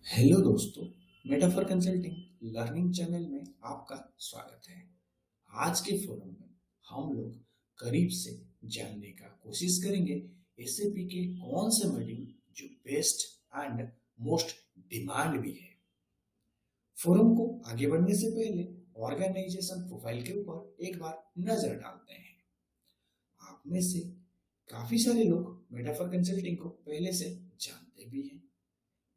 Hello दोस्तों, metaphor consulting learning channel में आपका स्वागत है। आज के फोरम में हम लोग करीब से जानने का कोशिश करेंगे एसएपी के कौन से मॉड्यूल जो बेस्ट एंड मोस्ट डिमांड भी है। फोरम को आगे बढ़ने से पहले ऑर्गेनाइजेशन प्रोफाइल के ऊपर एक बार नजर डालते हैं। आप में से काफी सारे लोग मेटाफर कंसल्टिंग को पहले से जानते भी हैं।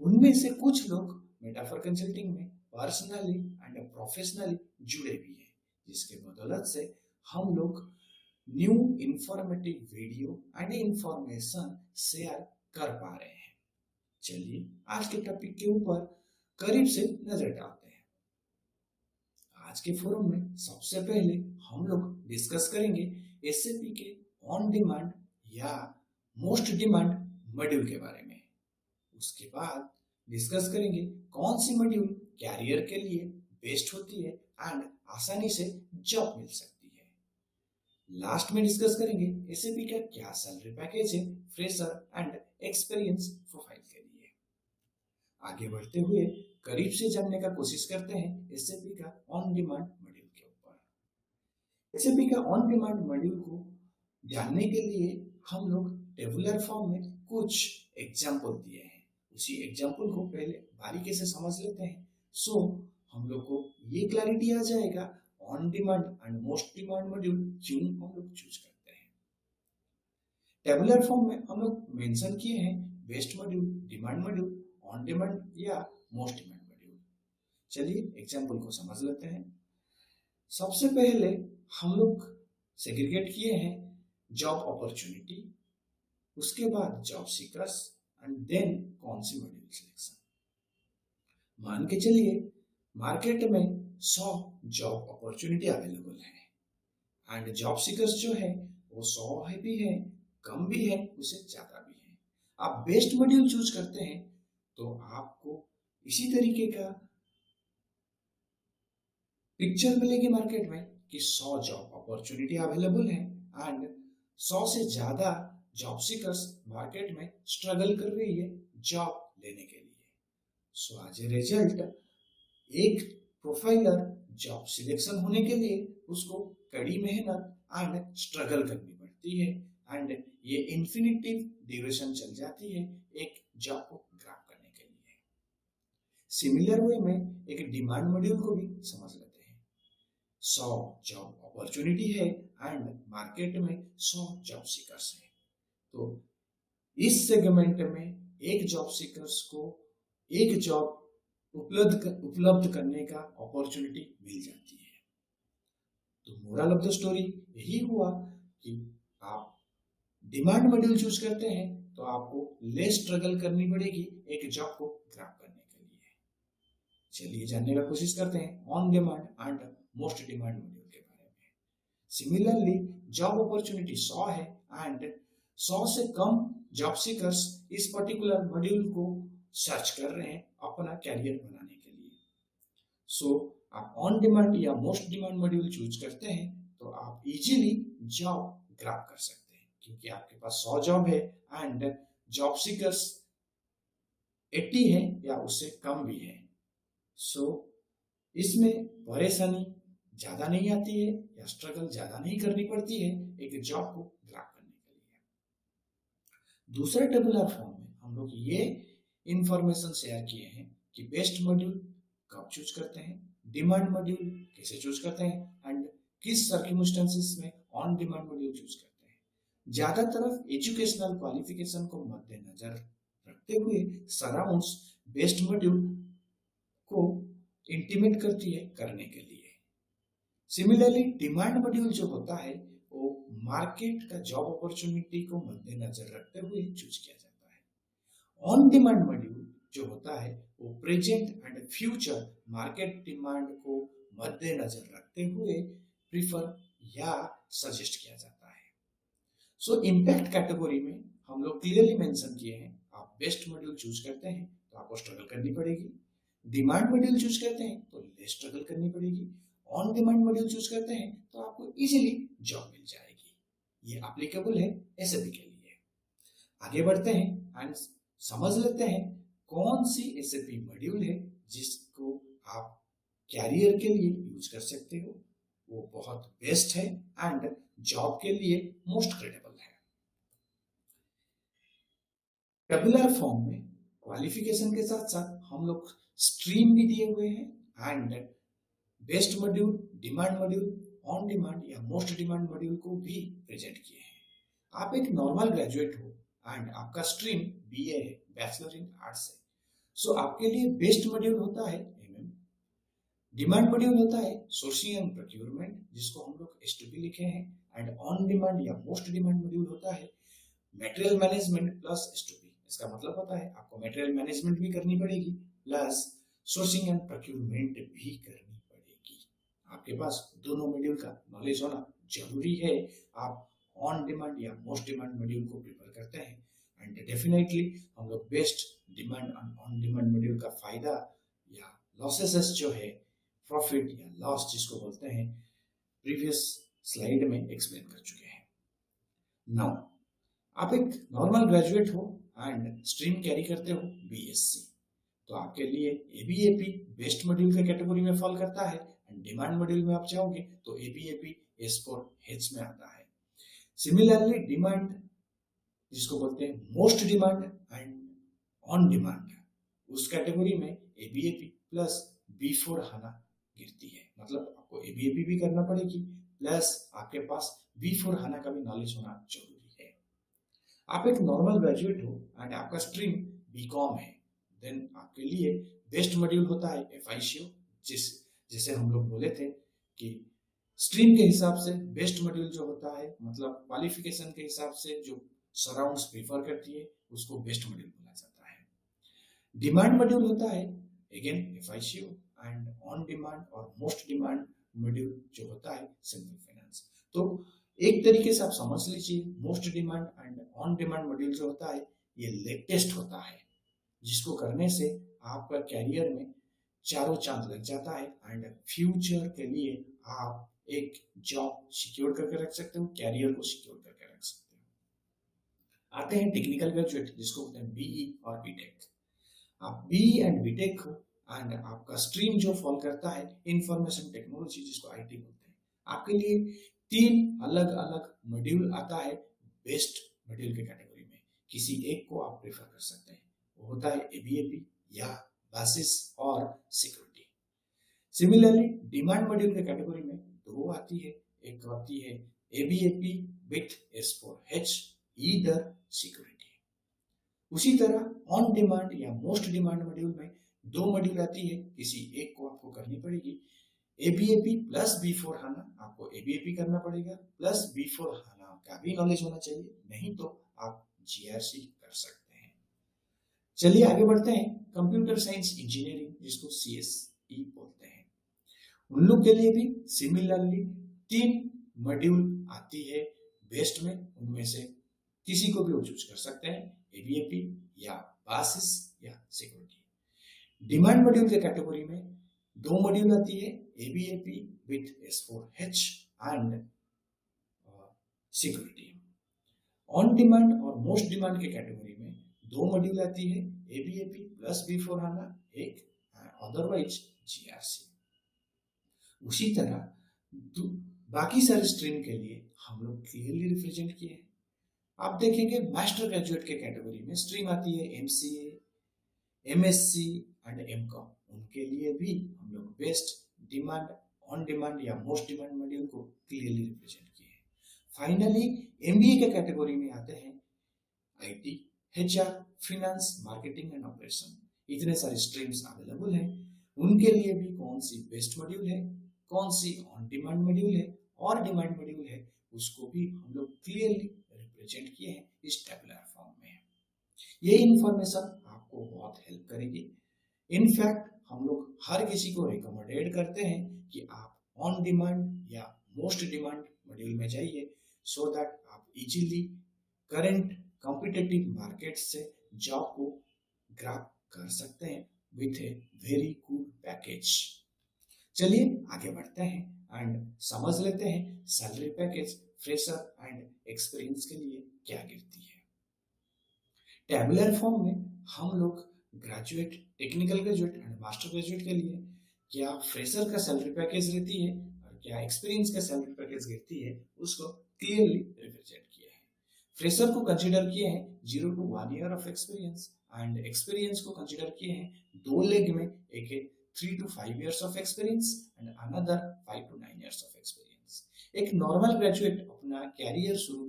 उनमें से कुछ लोग मेटाफर कंसल्टिंग में पर्सनली एंड प्रोफेशनली जुड़े भी हैं, जिसके बदौलत से हम लोग new informative video and information share कर पा रहे हैं। चलिए आज के टॉपिक के ऊपर करीब से नजर डालते हैं। आज के फोरम में सबसे पहले हम लोग डिस्कस करेंगे एसएपी के ऑन डिमांड या मोस्ट डिमांड मॉड्यूल के बारे में। उसके बाद डिस्कस करेंगे कौन सी मॉड्यूल कैरियर के लिए बेस्ट होती है एंड आसानी से जॉब मिल सकती है। लास्ट में डिस्कस करेंगे एसएपी का क्या सैलरी पैकेज है फ्रेशर एंड एक्सपीरियंस प्रोफाइल के लिए। आगे बढ़ते हुए करीब से जानने का कोशिश करते हैं एसएपी का ऑन डिमांड मॉड्यूल के ऊपर। एसएपी का ऑन डिमांड मॉड्यूल को जानने के लिए हम लोग टेबुलर फॉर्म में कुछ एग्जाम्पल दिए हैं। उसी एग्जाम्पल को पहले बारीकी से समझ लेते हैं, सो हम लोग को ये क्लैरिटी आ जाएगा on demand and most demand module क्यों हम लोग चूज करते हैं। टेबुलर फॉर्म में हम लोग मेंशन किए हैं best module, demand module, on demand या मोस्ट डिमांड मॉड्यूल। चलिए एग्जाम्पल को समझ लेते हैं। सबसे पहले हम लोग सेग्रीगेट किए हैं जॉब अपॉर्चुनिटी, उसके बाद जॉब सीकर्स एंड देन कौन सी मॉड्यूल सिलेक्शन। मान के चलिए मार्केट में 100 जॉब अपॉर्चुनिटी अवेलेबल है एंड जॉब सीकर्स जो है वो 100 है भी है, कम भी है, उससे ज्यादा भी है। आप बेस्ट मॉड्यूल चूज करते हैं तो आपको इसी तरीके का पिक्चर मिलेगी मार्केट में कि 100 जॉब अपॉर्चुनिटी अवेलेबल है एंड 100 से ज्यादा जॉब सीकर्स मार्केट में स्ट्रगल कर रही है जॉब लेने के लिए। सो एज ए रिजल्ट एक प्रोफाइलर जॉब सिलेक्शन होने के लिए उसको कड़ी मेहनत एंड स्ट्रगल करनी पड़ती है एंड ये इन्फिनिटिव ड्यूरेशन चल जाती है एक जॉब को ग्रैब करने के लिए। सिमिलर वे में एक डिमांड मॉड्यूल को भी समझ लेते हैं। 100 जॉब अपॉर्चुनिटी है एंड मार्केट में 100 जॉब सीकर्स है, तो इस सेगमेंट में एक जॉब सीकर्स को एक जॉब उपलब्ध करने का अपॉर्चुनिटी मिल जाती है। तो मोरल ऑफ द स्टोरी यही हुआ कि आप डिमांड मॉड्यूल चूज करते हैं तो आपको लेस स्ट्रगल करनी पड़ेगी एक जॉब को ग्रैब करने के लिए। चलिए जानने का कोशिश करते हैं on demand and most demand module के बारे में। सिमिलरली जॉब अपॉर्चुनिटी 100 है एंड 100 से कम जॉब सीकर्स इस पर्टिकुलर मॉड्यूल को सर्च कर रहे हैं अपना कैरियर बनाने के लिए। सो आप ऑन डिमांड या मोस्ट डिमांड मॉड्यूल चूज करते हैं तो आप इजीली जॉब ग्रैब कर सकते हैं, क्योंकि आपके पास 100 जॉब है एंड जॉब सीकर्स 80 है या उससे कम भी है। सो इसमें परेशानी ज्यादा नहीं आती है या स्ट्रगल ज्यादा नहीं करनी पड़ती है एक जॉब को ग्रैब करने के लिए। दूसरे टेबुलर फॉर्म में हम लोग ये इंफॉर्मेशन शेयर किए हैं कि बेस्ट मॉड्यूल कब चूज करते हैं, डिमांड मॉड्यूल कैसे चूज करते हैं एंड किस सर्कमस्टेंसेस में ऑन डिमांड मॉड्यूल चूज करते हैं। ज्यादातर एजुकेशनल क्वालिफिकेशन को मद्देनजर रखते हुए सराउंड्स बेस्ट मॉड्यूल को इंटीमेट करती है करने के लिए। सिमिलरली डिमांड मॉड्यूल जो होता है वो मार्केट का जॉब अपॉर्चुनिटी को मद्देनजर रखते हुए चूज किया जाता है। ऑन डिमांड मॉड्यूल जो होता है वो present and future market demand को मद्देनजर रखते हुए प्रीफर या सजेस्ट किया जाता है। सो इम्पैक्ट कैटेगरी में हम लोग क्लियरली मेंशन किए हैं, आप बेस्ट मॉड्यूल चूज करते हैं तो आपको स्ट्रगल करनी पड़ेगी, डिमांड मॉड्यूल चूज करते हैं तो लेस स्ट्रगल करनी पड़ेगी, ऑन डिमांड मॉड्यूल चूज करते हैं तो आपको इजीली जॉब मिल जाएगी। ये एप्लीकेबल है एसएपी के लिए। आगे बढ़ते हैं एंड समझ लेते हैं कौन सी एसएपी मॉड्यूल है जिसको आप कैरियर के लिए यूज कर सकते हो, वो बहुत बेस्ट है एंड जॉब के लिए मोस्ट क्रेडिबल है। टेबुलर फॉर्म में क्वालिफिकेशन के साथ साथ हम लोग स्ट्रीम भी दिए हुए हैं and best module, demand module, on demand या मोस्ट डिमांड मॉड्यूल को भी प्रेजेंट किए हैं। आप एक नॉर्मल ग्रेजुएट हो एंड आपका स्ट्रीम बीए है, बैचलर इन आर्ट्स है, सो आपके लिए बेस्ट मॉड्यूल होता है एमएम, डिमांड मॉड्यूल होता है सोर्सिंग एंड प्रोक्योरमेंट जिसको हम लोग एसटीपी लिखे हैं एंड ऑन डिमांड या मोस्ट डिमांड मॉड्यूल होता है मटेरियल मैनेजमेंट प्लस एसटीपी। इसका मतलब होता है आपको मटेरियल मैनेजमेंट भी करनी पड़ेगी प्लस सोर्सिंग एंड प्रोक्योरमेंट भी करनी पड़ेगी। आपके पास दोनों मॉड्यूल का नॉलेज होना जरूरी है। आप ऑन डिमांड या मोस्ट डिमांड मॉड्यूल को प्रिपेयर करते हैं एंड डेफिनेटली हम लोग बेस्ट डिमांड और ऑन डिमांड मॉड्यूल का फायदा या लॉसेस जो है, प्रॉफिट या लॉस जिसको बोलते हैं, प्रीवियस स्लाइड में एक्सप्लेन कर चुके हैं। नाउ आप एक नॉर्मल ग्रेजुएट हो एंड स्ट्रीम कैरी करते हो बीएससी, तो आपके लिए एबीएपी बेस्ट मॉड्यूल के कैटेगरी में फॉल करता है एंड डिमांड मॉड्यूल में आप जाओगे तो एबीएपी S4H में आता है। सिमिलरली डिमांड जिसको बोलते हैं most demand and on demand, उस कैटेगरी में एबीएपी प्लस B4 HANA गिरती है। मतलब आपको एबीएपी भी करना पड़ेगी प्लस आपके पास B4 HANA का भी नॉलेज होना जरूरी है। आप एक नॉर्मल ग्रेजुएट हो एंड आपका स्ट्रीम बीकॉम है, देन आपके लिए बेस्ट मॉड्यूल होता है FICO, जैसे हम लोग बोले थे कि स्ट्रीम के हिसाब से बेस्ट मॉड्यूल जो होता है, मतलब क्वालिफिकेशन के हिसाब से जो सराउंड्स प्रीफर करती है उसको बेस्ट मॉड्यूल बोला जाता है। डिमांड मॉड्यूल होता है again FICO and on demand और मोस्ट डिमांड मॉड्यूल जो होता है सिंपल फाइनेंस। तो एक तरीके से आप समझ लीजिए most demand and on demand module जो होता है ये लेटेस्ट होता है, जिसको करने से आपका कैरियर में चारों चांद लग जाता है एंड फ्यूचर के लिए आप एक जॉब सिक्योर करके रख सकते हो, कैरियर को सिक्योर करके रख सकते हो। आते हैं टेक्निकल ग्रेजुएट जिसको बोलते हैं बीई और बीटेक। आप बीई एंड बीटेक हो एंड आपका स्ट्रीम जो फॉल करता है इंफॉर्मेशन टेक्नोलॉजी जिसको आईटी बोलते हैं, आपके लिए 3 अलग अलग मॉड्यूल आता है बेस्ट मॉड्यूल के कैटेगरी में। किसी एक को आप प्रेफर कर सकते हैं, वो होता है एबीएपी या बेसिस और सिक्योरिटी। सिमिलरली डिमांड मॉड्यूल के कैटेगरी में 2 आती है, एक आती है ABAP with S4H either security. उसी तरह ऑन डिमांड या मोस्ट डिमांड मॉड्यूल में 2 मॉड्यूल आती है, किसी एक को आपको करनी पड़ेगी। एबीएपी प्लस B4 HANA, आपको एबीएपी करना पड़ेगा प्लस B4 HANA का भी नॉलेज होना चाहिए, नहीं तो आप जीआरसी कर सकते हैं। चलिए आगे बढ़ते हैं। कंप्यूटर साइंस इंजीनियरिंग जिसको CSE बोलते हैं, उन लोग के लिए भी सिमिलरली 3 मॉड्यूल आती है बेस्ट में, उनमें से किसी को भी वो चूज कर सकते हैं, एबीएपी या बेसिस या सिक्योरिटी। डिमांड मॉड्यूल के कैटेगरी में 2 मॉड्यूल आती है, ABAP with S4H and security. On demand और मोस्ट डिमांड के कैटेगरी में 2 मॉड्यूल आती है, एबीएपी प्लस B4 HANA एक, अदरवाइज जीआरसी। उसी तरह बाकी सारे स्ट्रीम के लिए हम लोग क्लियरली रिप्रेजेंट किए हैं। आप देखेंगे मास्टर ग्रेजुएट के कैटेगरी में स्ट्रीम आती है MCA, MSc एंड MCOM, उनके लिए भी हम लोग बेस्ट डिमांड, ऑन डिमांड या मोस्ट डिमांड मॉड्यूल को क्लियरली रिप्रेजेंट किए हैं। फाइनली MBA के कैटेगरी में आते हैं IT, HR, finance, marketing and operation. इतने सारे स्ट्रीम्स अवेलेबल हैं, उनके लिए भी कौन सी बेस्ट मॉड्यूल है, कौन सी ऑन डिमांड मॉड्यूल है और डिमांड मॉड्यूल है, उसको भी हम लोग क्लियरली रिप्रेजेंट किए हैं इस टेबुलर फॉर्म में। ये इंफॉर्मेशन आपको बहुत हेल्प करेगी। इनफैक्ट हम लोग हर किसी को रिकमेंडेड करते हैं कि आप ऑन डिमांड या मोस्ट डिमांड मॉड्यूल में जाइए, सो दैट आप इजीली करंट कॉम्पिटिटिव मार्केट से जॉब को ग्रैब कर सकते हैं with a very good package. चलिए आगे बढ़ते हैं एंड समझ लेते हैं salary package fresher and experience के लिए क्या गिरती है। टेबुलर फॉर्म में हम लोग graduate, technical graduate and master graduate के लिए क्या फ्रेशर का सैलरी पैकेज रहती है और क्या एक्सपीरियंस का सैलरी पैकेज गिरती है, उसको क्लियरली रिप्रेजेंट किया है। फ्रेशर को कंसीडर किए हैं 0 to 1 year of experience and experience को कंसीडर किए हैं दो लेग में, एक है 3 to 5 years of experience and another 5 to 9 years of experience। एक नॉर्मल ग्रेजुएट अपना कैरियर शुरू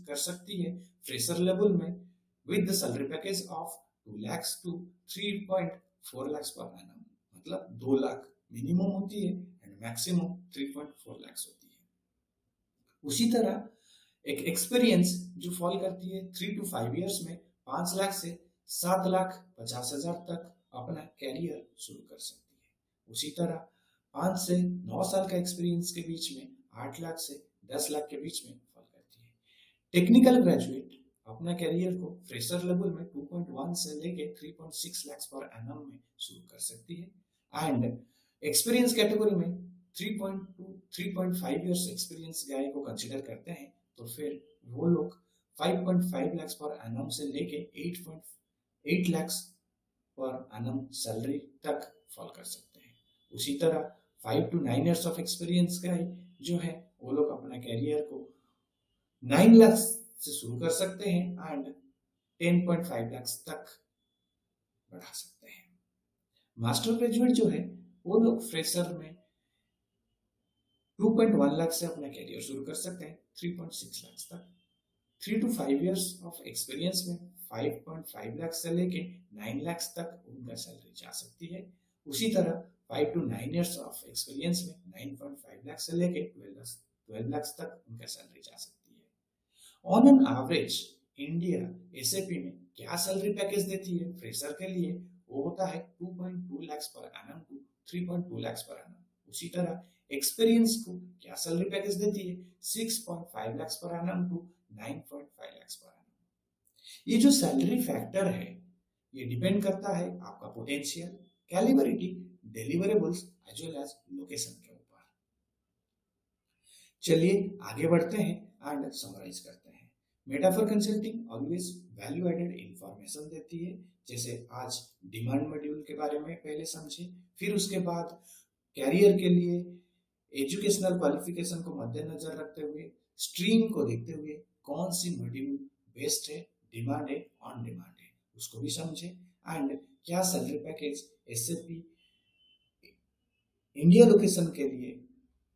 कर सकती है फ्रेशर लेवल में with the salary package of 2 lakhs to 3.4 lakhs पर annum, मतलब 2 लाख मिनिमम होती है एंड मैक्सिमम 3.4 lakhs होती है। उसी तरह एक एक्सपीरियंस जो फॉल करती है 3 to 5 years में 5 लाख से 7,50,000 तक अपना कैरियर शुरू कर सकती है। उसी तरह 5 से 9 साल का एक्सपीरियंस के बीच में 8 लाख से 10 लाख के बीच में फॉल करती है। टेक्निकल ग्रेजुएट अपना कैरियर को फ्रेशर लेवल में 2.1 से लेके 3.6 लाख पर एनम में शुरू कर सकती है एंड एक्सपीरियंस कैटेगरी में 3.2 3.5 इयर्स एक्सपीरियंस गाय को कंसीडर करते हैं तो फिर वो लोग 5.5 लाख पर एनम से लेके 8 लाख पर एनम सैलरी तक फॉल कर सकते हैं। उसी तरह 5 to 9 इयर्स ऑफ एक्सपीरियंस गाय जो है वो लोग अपना कैरियर को 9 लाख से शुरू कर सकते हैं एंड 10.5 लाख तक बढ़ा सकते हैं। मास्टर ग्रेजुएट जो है वो लोग फ्रेशर में 2.1 लाख से अपना कैरियर शुरू कर सकते हैं 3.6 लाख तक। 3 to 5 इयर्स ऑफ एक्सपीरियंस में 5.5 लाख से लेके 9 लाख तक उनका सैलरी जा सकती है। उसी तरह 5 to 9 इयर्स ऑफ एक्सपीरियंस में 9.5 लाख से लेके 12 लाख तक उनका सैलरी जा सकती है। On an average India SAP में क्या सैलरी पैकेज देती है फ्रेशर के लिए, वो होता है 2.2 lakh per annum to 3.2 lakh per annum. उसी तरह एक्सपीरियंस को क्या सैलरी पैकेज देती है 6.5 lakh per annum to 9.5 lakh per annum. ये जो सैलरी फैक्टर है ये डिपेंड करता है आपका potential, calibrity, deliverables as well as location के ऊपर। चलिए आगे बढ़ते हैं एंड समराइज करते हैं। Metaphor consulting always value added information देती है, जैसे आज डिमांड मॉड्यूल के बारे में पहले समझे, फिर उसके बाद कैरियर के लिए एजुकेशनल क्वालिफिकेशन को मद्देनजर रखते हुए स्ट्रीम को देखते हुए कौन सी मॉड्यूल बेस्ट है, डिमांड है, ऑन डिमांड है, उसको भी समझे एंड क्या salary package SAP India location के लिए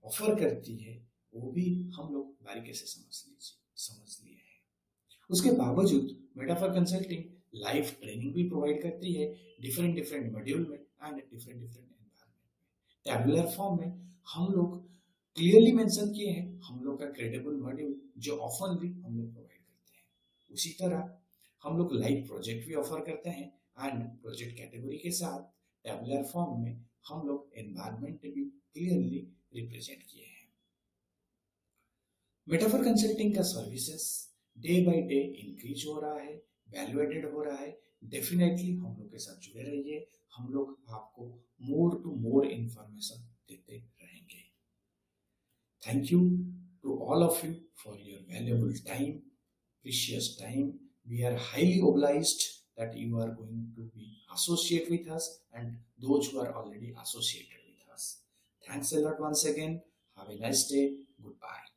ऑफर करती है वो भी हम लोग बारीकी से समझ लिए हैं। उसके बावजूद मेटाफर कंसल्टिंग लाइव ट्रेनिंग भी प्रोवाइड करती है डिफरेंट मॉड्यूल में एंड डिफरेंट एनवायरनमेंट में। टैबुलर फॉर्म में हम लोग क्लियरली मेंशन किए हैं हम लोग का क्रेडिबल मॉड्यूल जो ऑफनली हम लोग प्रोवाइड करते हैं। उसी तरह हम लोग लाइव प्रोजेक्ट भी ऑफर करते हैं एंड प्रोजेक्ट कैटेगरी के साथ टैबुलर फॉर्म में हम लोग एनवायरनमेंट भी क्लियरली रिप्रेजेंट किए हैं। मेटाफर कंसल्टिंग का services day by day increase हो रहा है, वैल्यू एडेड हो रहा है। डेफिनेटली हम लोग के साथ जुड़े रहिए, हम लोग आपको मोर टू मोर इंफॉर्मेशन देते रहेंगे। Thank you to all of you for your valuable time, precious time. We are highly obliged that you are going to be associate with us and those who are already associated with us. Thanks a lot once again. Have a nice day. Goodbye.